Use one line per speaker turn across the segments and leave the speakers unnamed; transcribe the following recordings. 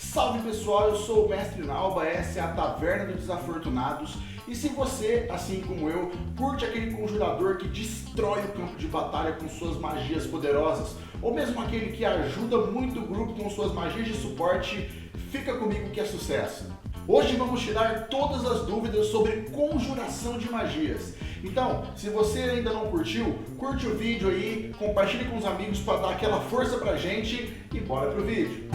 Salve pessoal, eu sou o Mestre Nalba, essa é a Taverna dos Desafortunados. E se você, assim como eu, curte aquele conjurador que destrói o campo de batalha com suas magias poderosas, ou mesmo aquele que ajuda muito o grupo com suas magias de suporte, fica comigo que é sucesso. Hoje vamos tirar todas as dúvidas sobre conjuração de magias. Então, se você ainda não curtiu, curte o vídeo aí, compartilhe com os amigos para dar aquela força pra gente e bora pro vídeo.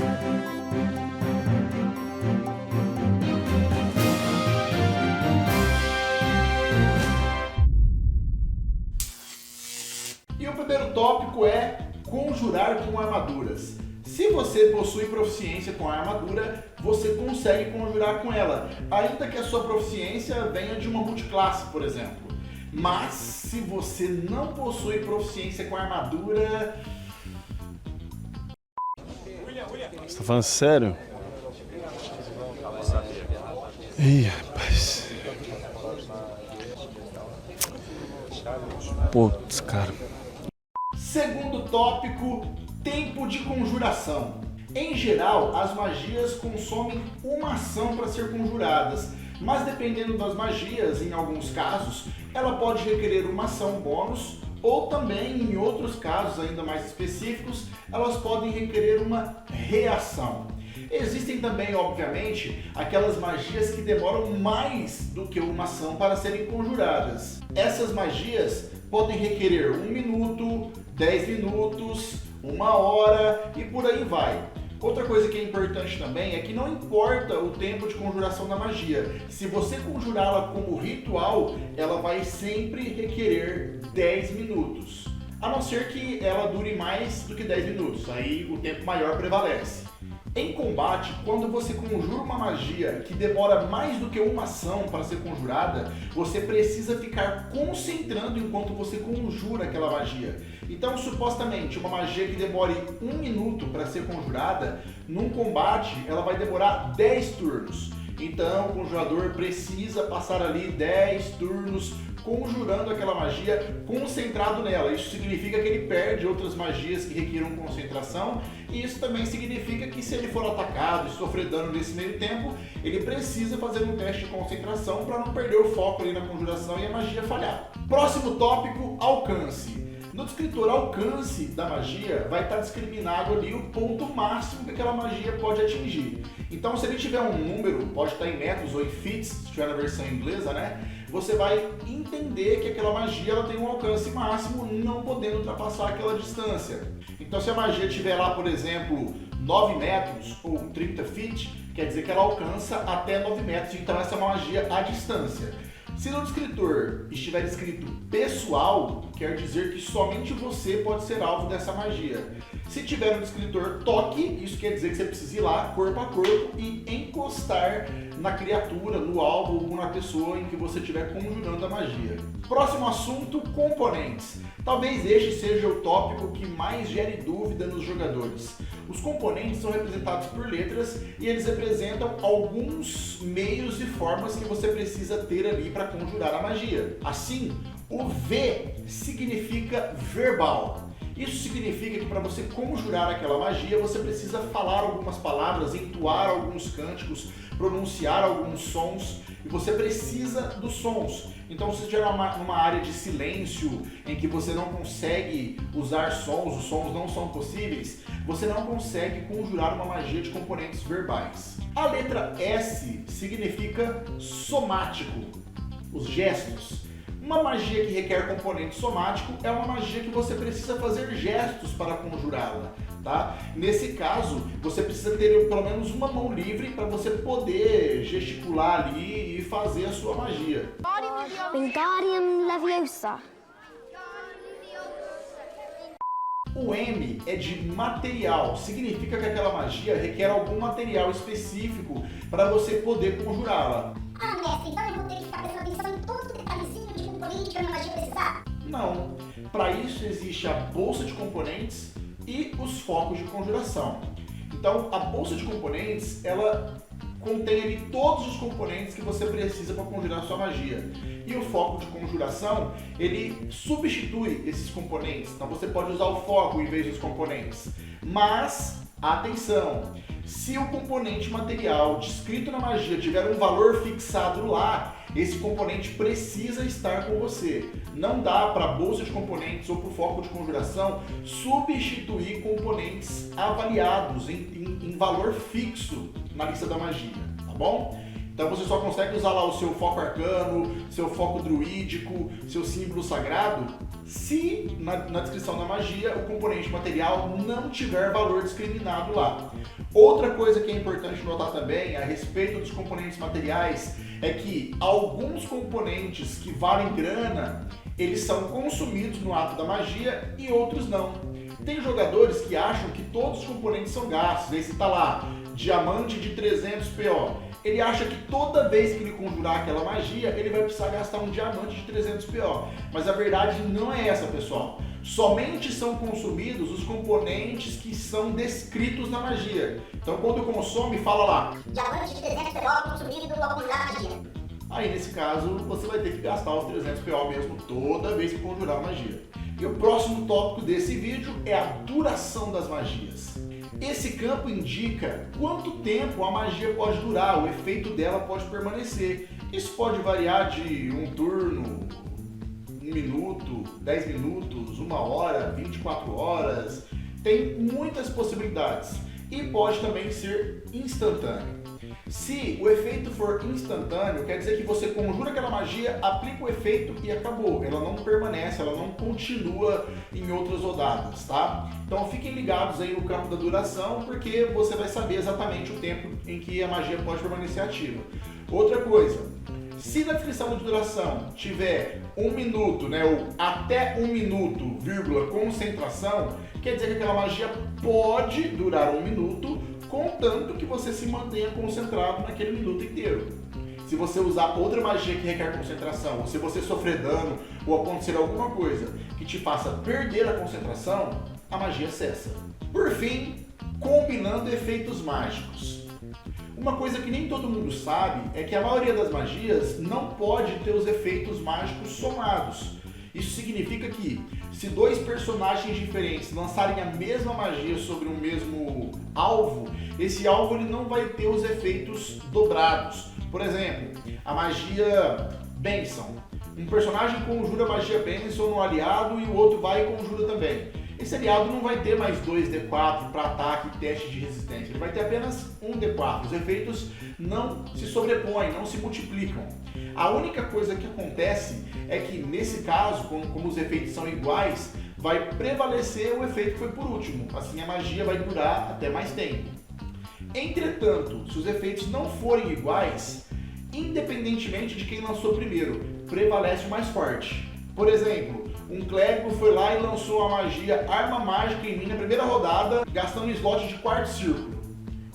E o primeiro tópico é conjurar com armaduras. Se você possui proficiência com a armadura, você consegue conjurar com ela, ainda que a sua proficiência venha de uma multiclasse, por exemplo. Mas se você não possui proficiência com a armadura...
Você tá falando sério? Ih, rapaz. Putz, cara.
Segundo tópico, tempo de conjuração. Em geral, as magias consomem uma ação para ser conjuradas, mas dependendo das magias, em alguns casos, ela pode requerer uma ação bônus, ou também, em outros casos ainda mais específicos, elas podem requerer uma reação. Existem também, obviamente, aquelas magias que demoram mais do que uma ação para serem conjuradas. Essas magias podem requerer 1 minuto, 10 minutos, 1 hora e por aí vai. Outra coisa que é importante também é que não importa o tempo de conjuração da magia. Se você conjurá-la como ritual, ela vai sempre requerer 10 minutos. A não ser que ela dure mais do que 10 minutos, aí o tempo maior prevalece. Em combate, quando você conjura uma magia que demora mais do que uma ação para ser conjurada, você precisa ficar concentrando enquanto você conjura aquela magia. Então, supostamente, uma magia que demore 1 minuto para ser conjurada, num combate ela vai demorar 10 turnos. Então, o conjurador precisa passar ali 10 turnos conjurando aquela magia, concentrado nela. Isso significa que ele perde outras magias que requiram concentração, e isso também significa que se ele for atacado e sofrer dano nesse meio tempo, ele precisa fazer um teste de concentração para não perder o foco ali na conjuração e a magia falhar. Próximo tópico, alcance. No descritor alcance da magia vai estar discriminado ali o ponto máximo que aquela magia pode atingir. Então, se ele tiver um número, pode estar em metros ou em feet, se estiver na versão inglesa, né? Você vai entender que aquela magia ela tem um alcance máximo, não podendo ultrapassar aquela distância. Então, se a magia estiver lá, por exemplo, 9 metros ou 30 feet, quer dizer que ela alcança até 9 metros, então essa é uma magia à distância. Se no descritor estiver escrito pessoal, quer dizer que somente você pode ser alvo dessa magia. Se tiver no descritor toque, isso quer dizer que você precisa ir lá corpo a corpo e encostar na criatura, no alvo ou na pessoa em que você estiver conjurando a magia. Próximo assunto, componentes. Talvez este seja o tópico que mais gere dúvida nos jogadores. Os componentes são representados por letras e eles representam alguns meios e formas que você precisa ter ali para conjurar a magia. Assim, o V significa verbal. Isso significa que para você conjurar aquela magia, você precisa falar algumas palavras, entoar alguns cânticos, pronunciar alguns sons, e você precisa dos sons. Então, se estiver numa área de silêncio, em que você não consegue usar sons, os sons não são possíveis, você não consegue conjurar uma magia de componentes verbais. A letra S significa somático, os gestos. Uma magia que requer componente somático é uma magia que você precisa fazer gestos para conjurá-la, tá? Nesse caso, você precisa ter pelo menos uma mão livre para você poder gesticular ali e fazer a sua magia.
Wingardium Leviosa.
O M é de material, significa que aquela magia requer algum material específico para você poder conjurá-la.
Ah, mestre, então eu vou ter que ficar prestando atenção em todo detalhezinho de componente que a minha magia precisar?
Não. Para isso existe a bolsa de componentes e os focos de conjuração. Então, a bolsa de componentes, ela contém ali todos os componentes que você precisa para conjurar a sua magia. E o foco de conjuração, ele substitui esses componentes. Então você pode usar o foco em vez dos componentes. Mas, atenção! Se o componente material descrito na magia tiver um valor fixado lá, esse componente precisa estar com você. Não dá para a bolsa de componentes ou para o foco de conjuração substituir componentes avaliados em valor fixo na lista da magia, tá bom? Então você só consegue usar lá o seu foco arcano, seu foco druídico, seu símbolo sagrado, se na descrição da magia o componente material não tiver valor discriminado lá. Outra coisa que é importante notar também a respeito dos componentes materiais é que alguns componentes que valem grana, eles são consumidos no ato da magia e outros não. Tem jogadores que acham que todos os componentes são gastos, aí você tá lá, diamante de 300 PO. Ele acha que toda vez que ele conjurar aquela magia, ele vai precisar gastar um diamante de 300 PO. Mas a verdade não é essa, pessoal. Somente são consumidos os componentes que são descritos na magia. Então quando consome, fala lá,
diamante de 300 PO consumido ao conjurar a magia.
Aí nesse caso, você vai ter que gastar os 300 PO mesmo toda vez que conjurar a magia. E o próximo tópico desse vídeo é a duração das magias. Esse campo indica quanto tempo a magia pode durar, o efeito dela pode permanecer. Isso pode variar de um turno, 1 minuto, 10 minutos, 1 hora, 24 horas. Tem muitas possibilidades e pode também ser instantâneo. Se o efeito for instantâneo, quer dizer que você conjura aquela magia, aplica o efeito e acabou. Ela não permanece, ela não continua em outras rodadas, tá? Então fiquem ligados aí no campo da duração, porque você vai saber exatamente o tempo em que a magia pode permanecer ativa. Outra coisa, se na descrição de duração tiver 1 minuto, né, ou até 1 minuto, vírgula, concentração, quer dizer que aquela magia pode durar 1 minuto, contanto que você se mantenha concentrado naquele minuto inteiro. Se você usar outra magia que requer concentração, ou se você sofrer dano, ou acontecer alguma coisa que te faça perder a concentração, a magia cessa. Por fim, combinando efeitos mágicos. Uma coisa que nem todo mundo sabe é que a maioria das magias não pode ter os efeitos mágicos somados. Isso significa que, se 2 personagens diferentes lançarem a mesma magia sobre um mesmo alvo, esse alvo ele não vai ter os efeitos dobrados. Por exemplo, a magia Bênção. Um personagem conjura a magia Bênção no aliado e o outro vai e conjura também. Esse aliado não vai ter mais 2d4 para ataque e teste de resistência, ele vai ter apenas 1d4. Os efeitos não se sobrepõem, não se multiplicam. A única coisa que acontece é que nesse caso, como os efeitos são iguais, vai prevalecer o efeito que foi por último. Assim a magia vai durar até mais tempo. Entretanto, se os efeitos não forem iguais, independentemente de quem lançou primeiro, prevalece o mais forte. Por exemplo, um clérigo foi lá e lançou a magia Arma Mágica em mim na primeira rodada, gastando um slot de quarto círculo.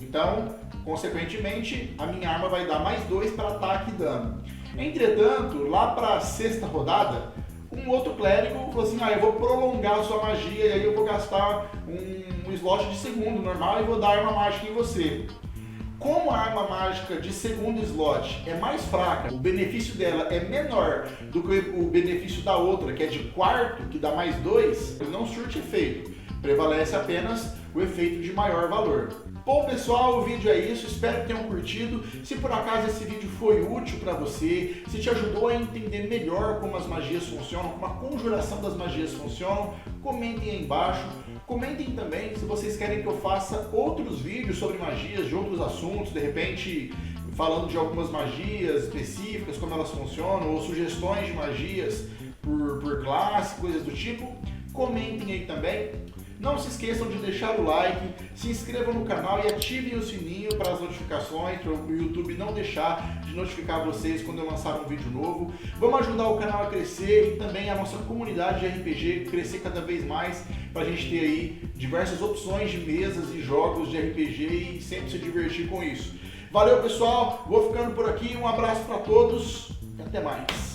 Então, consequentemente, a minha arma vai dar mais 2 para ataque e dano. Entretanto, lá para a 6ª rodada, um outro clérigo falou assim, eu vou prolongar a sua magia e aí eu vou gastar um slot de segundo normal e vou dar arma mágica em você. Como a arma mágica de segundo slot é mais fraca, o benefício dela é menor do que o benefício da outra, que é de quarto, que dá mais 2, ele não surte efeito. Prevalece apenas o efeito de maior valor. Bom pessoal, o vídeo é isso, espero que tenham curtido. Se por acaso esse vídeo foi útil para você, se te ajudou a entender melhor como as magias funcionam, como a conjuração das magias funcionam, comentem aí embaixo. Comentem também se vocês querem que eu faça outros vídeos sobre magias, de outros assuntos, de repente falando de algumas magias específicas, como elas funcionam, ou sugestões de magias por classe, coisas do tipo. Comentem aí também. Não se esqueçam de deixar o like, se inscrevam no canal e ativem o sininho para as notificações, para o YouTube não deixar de notificar vocês quando eu lançar um vídeo novo. Vamos ajudar o canal a crescer e também a nossa comunidade de RPG crescer cada vez mais, para a gente ter aí diversas opções de mesas e jogos de RPG e sempre se divertir com isso. Valeu pessoal, vou ficando por aqui, um abraço para todos e até mais.